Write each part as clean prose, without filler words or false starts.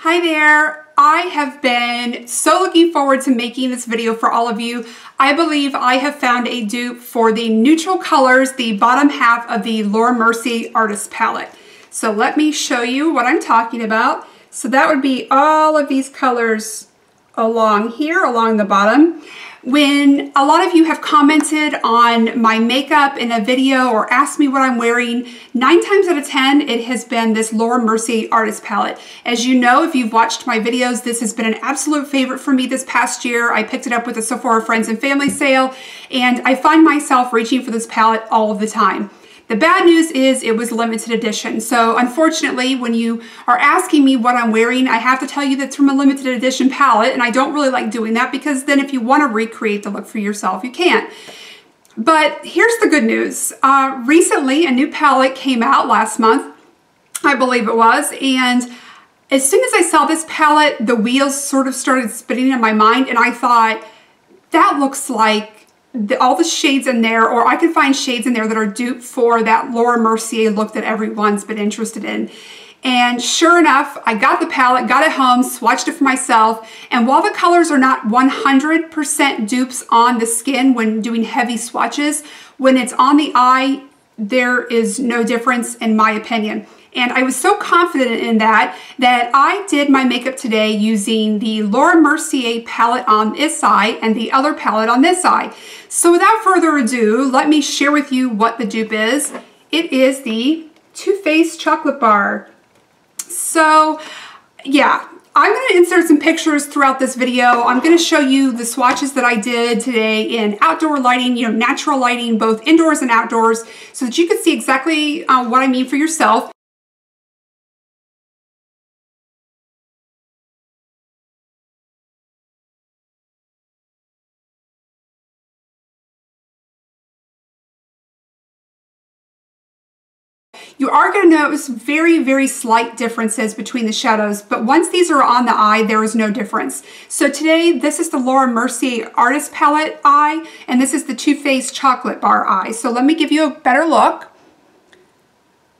Hi there. I have been so looking forward to making this video for all of you. I believe I have found a dupe for the neutral colors, the bottom half of the Mercier Artist Palette. So let me show you what I'm talking about. So that would be all of these colors along here, along the bottom. When a lot of you have commented on my makeup in a video or asked me what I'm wearing, 9 times out of 10, it has been this Mercier Artist Palette. As you know, if you've watched my videos, this has been an absolute favorite for me this past year. I picked it up with a Sephora Friends and Family sale, and I find myself reaching for this palette all of the time. The bad news is it was limited edition. So unfortunately, when you are asking me what I'm wearing, I have to tell you that's from a limited edition palette, and I don't really like doing that because then if you want to recreate the look for yourself, you can't. But here's the good news. Recently, a new palette came out last month, I believe it was, and as soon as I saw this palette, the wheels sort of started spinning in my mind, and I thought, that looks like all the shades in there, or I could find shades in there that are dupe for that Mercier look that everyone's been interested in. And sure enough, I got the palette, got it home, swatched it for myself, and while the colors are not 100% dupes on the skin when doing heavy swatches, when it's on the eye, there is no difference in my opinion. And I was so confident in that I did my makeup today using the Mercier palette on this eye and the other palette on this eye. So without further ado, let me share with you what the dupe is. It is the Too Faced Chocolate Bar. So yeah, I'm going to insert some pictures throughout this video. I'm going to show you the swatches that I did today in outdoor lighting, natural lighting, both indoors and outdoors, so that you can see exactly what I mean for yourself. You are going to notice very, very slight differences between the shadows, but once these are on the eye, there is no difference. So today, this is the Mercier Artist Palette eye, and this is the Too Faced Chocolate Bar eye. So let me give you a better look.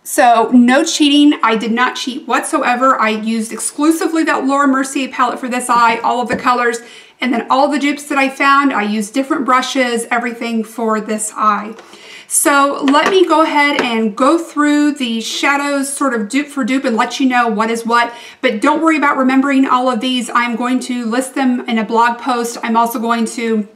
So no cheating. I did not cheat whatsoever. I used exclusively that Mercier palette for this eye, all of the colors, and then all the dupes that I found, I used different brushes, everything for this eye. So let me go ahead and go through the shadows sort of dupe for dupe and let you know what is what, but don't worry about remembering all of these. I'm going to list them in a blog post. I'm also going to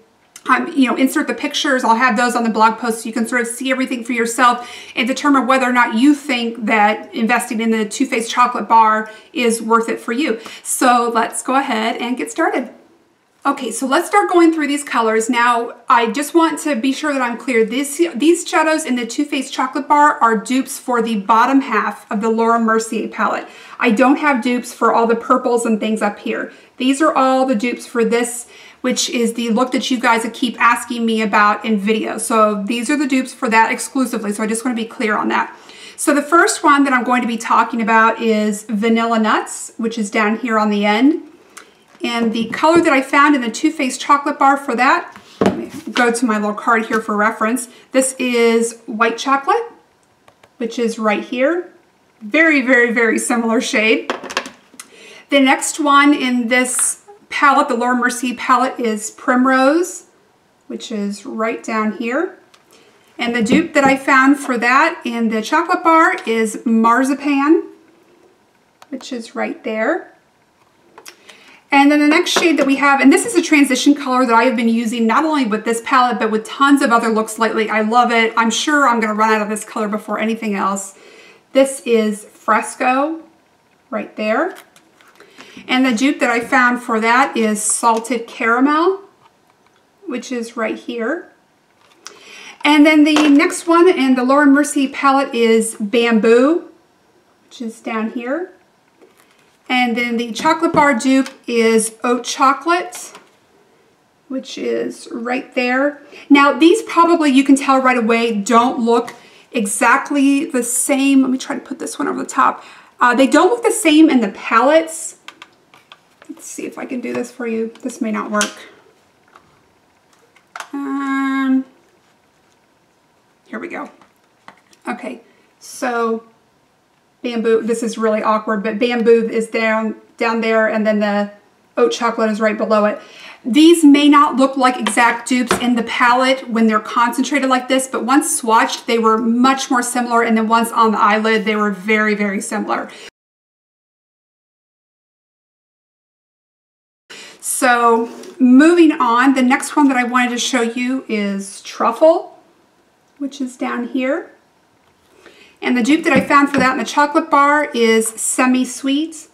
insert the pictures. I'll have those on the blog post so you can sort of see everything for yourself and determine whether or not you think that investing in the Too Faced Chocolate Bar is worth it for you. So let's go ahead and get started. Okay, so let's start going through these colors. Now, I just want to be sure that I'm clear. These shadows in the Too Faced Chocolate Bar are dupes for the bottom half of the Mercier palette. I don't have dupes for all the purples and things up here. These are all the dupes for this, which is the look that you guys keep asking me about in videos. So these are the dupes for that exclusively, so I just want to be clear on that. So the first one that I'm going to be talking about is Vanilla Nuts, which is down here on the end. And the color that I found in the Too Faced Chocolate Bar for that, let me go to my little card here for reference. This is White Chocolate, which is right here. Very, very, very similar shade. The next one in this palette, the Mercier palette, is Primrose, which is right down here. And the dupe that I found for that in the chocolate bar is Marzipan, which is right there. And then the next shade that we have, and this is a transition color that I have been using not only with this palette, but with tons of other looks lately. I love it. I'm sure I'm going to run out of this color before anything else. This is Fresco, right there. And the dupe that I found for that is Salted Caramel, which is right here. And then the next one in the Mercier palette is Bamboo, which is down here. And then the chocolate bar dupe is Oat Chocolate, which is right there. Now these probably, you can tell right away, don't look exactly the same. Let me try to put this one over the top. They don't look the same in the palettes. Let's see if I can do this for you. This may not work. Here we go. Okay, so Bamboo, this is really awkward, but Bamboo is down there, and then the Oat Chocolate is right below it. These may not look like exact dupes in the palette when they're concentrated like this, but once swatched, they were much more similar, and then once on the eyelid, they were very, very similar. So moving on, the next one that I wanted to show you is Truffle, which is down here. And the dupe that I found for that in the chocolate bar is Semi-Sweet,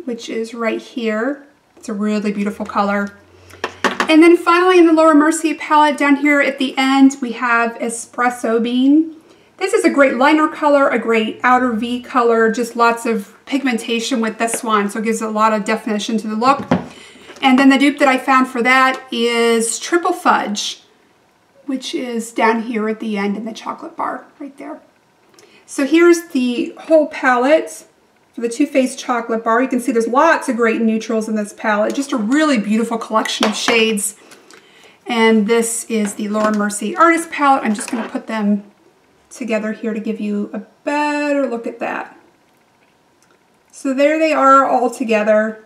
which is right here. It's a really beautiful color. And then finally in the Laura Mercier palette down here at the end, we have Espresso Bean. This is a great liner color, a great outer V color, just lots of pigmentation with this one, so it gives a lot of definition to the look. And then the dupe that I found for that is Triple Fudge, which is down here at the end in the chocolate bar, right there. So here's the whole palette for the Too Faced chocolate bar. You can see there's lots of great neutrals in this palette. Just a really beautiful collection of shades. And this is the Laura Mercier Artist Palette. I'm just going to put them together here to give you a better look at that. So there they are all together.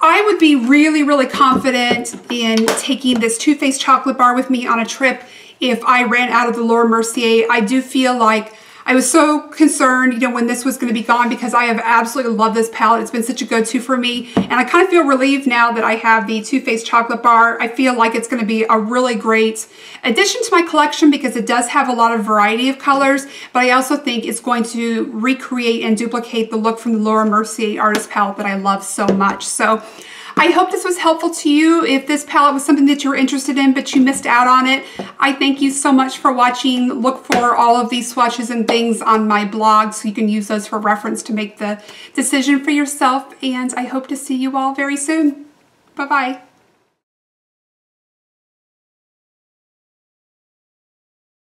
I would be really, really confident in taking this Too Faced chocolate bar with me on a trip if I ran out of the Laura Mercier. I do feel like I was so concerned, you know, when this was going to be gone, because I have absolutely loved this palette. It's been such a go-to for me, and I kind of feel relieved now that I have the Too Faced chocolate bar. I feel like it's going to be a really great addition to my collection because it does have a lot of variety of colors, but I also think it's going to recreate and duplicate the look from the Laura Mercier Artist Palette that I love so much. So I hope this was helpful to you. If this palette was something that you were interested in but you missed out on it, I thank you so much for watching. Look for all of these swatches and things on my blog so you can use those for reference to make the decision for yourself, and I hope to see you all very soon. Bye-bye.